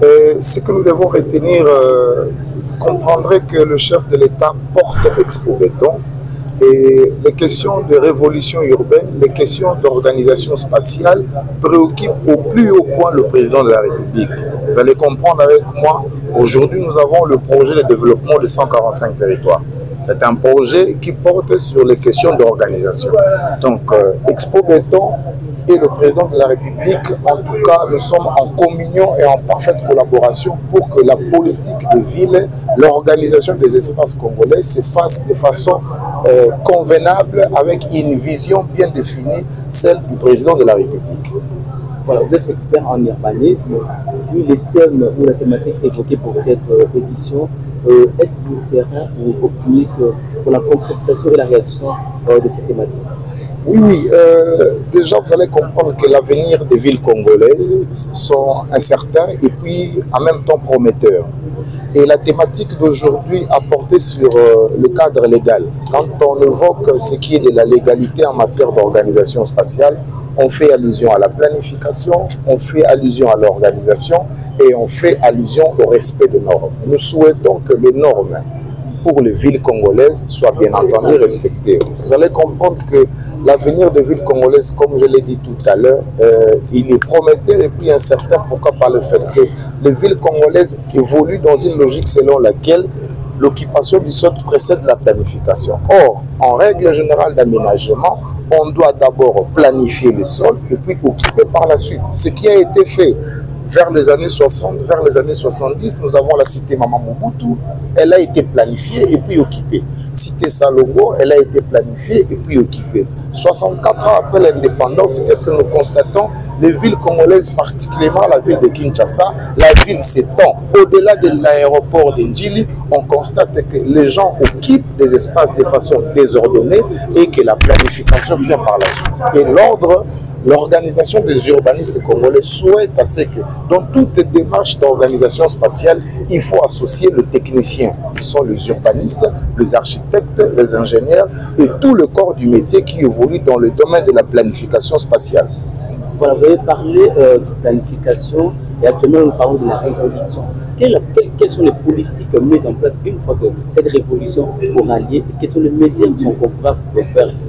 Ce que nous devons retenir, vous comprendrez que le chef de l'État porte Expo Béton et les questions de révolution urbaine, les questions d'organisation spatiale préoccupent au plus haut point le président de la République. Vous allez comprendre avec moi, aujourd'hui nous avons le projet de développement de 145 territoires. C'est un projet qui porte sur les questions d'organisation. Donc, Expo Béton et le président de la République, en tout cas, nous sommes en communion et en parfaite collaboration pour que la politique des villes, l'organisation des espaces congolais se fasse de façon convenable avec une vision bien définie, celle du président de la République. Voilà, vous êtes expert en urbanisme. Vu les thèmes ou la thématique évoquée pour cette édition, êtes-vous serein ou optimiste pour la concrétisation et la réalisation de cette thématique? Oui, déjà vous allez comprendre que l'avenir des villes congolaises sont incertains et puis en même temps prometteurs. Et la thématique d'aujourd'hui a porté sur le cadre légal. Quand on évoque ce qui est de la légalité en matière d'organisation spatiale, on fait allusion à la planification, on fait allusion à l'organisation et on fait allusion au respect des normes. Nous souhaitons que les normes pour les villes congolaises soient bien entendu respectées. Vous allez comprendre que l'avenir des villes congolaises, comme je l'ai dit tout à l'heure, il est prometteur et puis incertain. Pourquoi? Par le fait que les villes congolaises évoluent dans une logique selon laquelle l'occupation du sol précède la planification. Or, en règle générale d'aménagement, on doit d'abord planifier le sol et puis occuper par la suite. Ce qui a été fait vers les années 60, vers les années 70, nous avons la cité Mama Mobutu, elle a été planifiée et puis occupée. Cité Salongo, elle a été planifiée et puis occupée. 64 ans après l'indépendance, qu'est-ce que nous constatons? Les villes congolaises, particulièrement la ville de Kinshasa, la ville s'étend. Au-delà de l'aéroport de Ndjili, on constate que les gens occupent des espaces de façon désordonnée et que la planification vient par la suite. Et l'organisation des urbanistes congolais souhaite à ce que dans toute démarche d'organisation spatiale, il faut associer le technicien, qui sont les urbanistes, les architectes, les ingénieurs et tout le corps du métier qui évolue dans le domaine de la planification spatiale. Voilà, vous avez parlé de planification et actuellement nous parlons de la révolution. Quelles sont les politiques mises en place une fois que cette révolution aura lieu et quelles sont les mesures qu'on pourra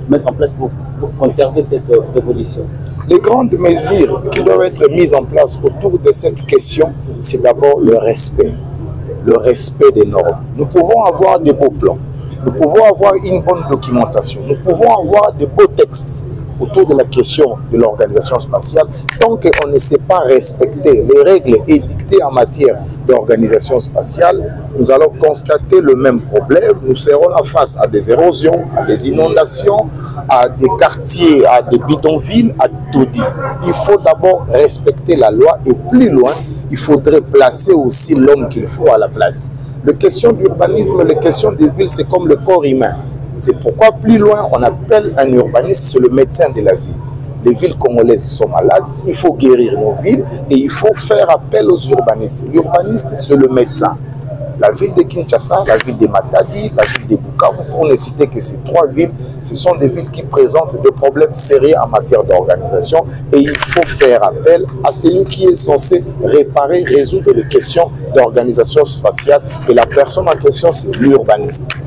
mettre en place pour conserver cette révolution? Les grandes mesures qui doivent être mises en place autour de cette question, c'est d'abord le respect des normes. Nous pouvons avoir de beaux plans, nous pouvons avoir une bonne documentation, nous pouvons avoir de beaux textes autour de la question de l'organisation spatiale. Tant qu'on ne sait pas respecter les règles édictées en matière d'organisation spatiale, nous allons constater le même problème. Nous serons face à des érosions, à des inondations, à des quartiers, à des bidonvilles, à tout dit. Il faut d'abord respecter la loi et plus loin, il faudrait placer aussi l'homme qu'il faut à la place. Les questions d'urbanisme, les questions des villes, c'est comme le corps humain. C'est pourquoi plus loin, on appelle un urbaniste, c'est le médecin de la ville. Les villes congolaises sont malades, il faut guérir nos villes et il faut faire appel aux urbanistes. L'urbaniste, c'est le médecin. La ville de Kinshasa, la ville de Matadi, la ville de Bukavu, pour ne citer que ces trois villes, ce sont des villes qui présentent des problèmes sérieux en matière d'organisation et il faut faire appel à celui qui est censé réparer, résoudre les questions d'organisation spatiale et la personne en question, c'est l'urbaniste.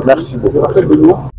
Merci beaucoup.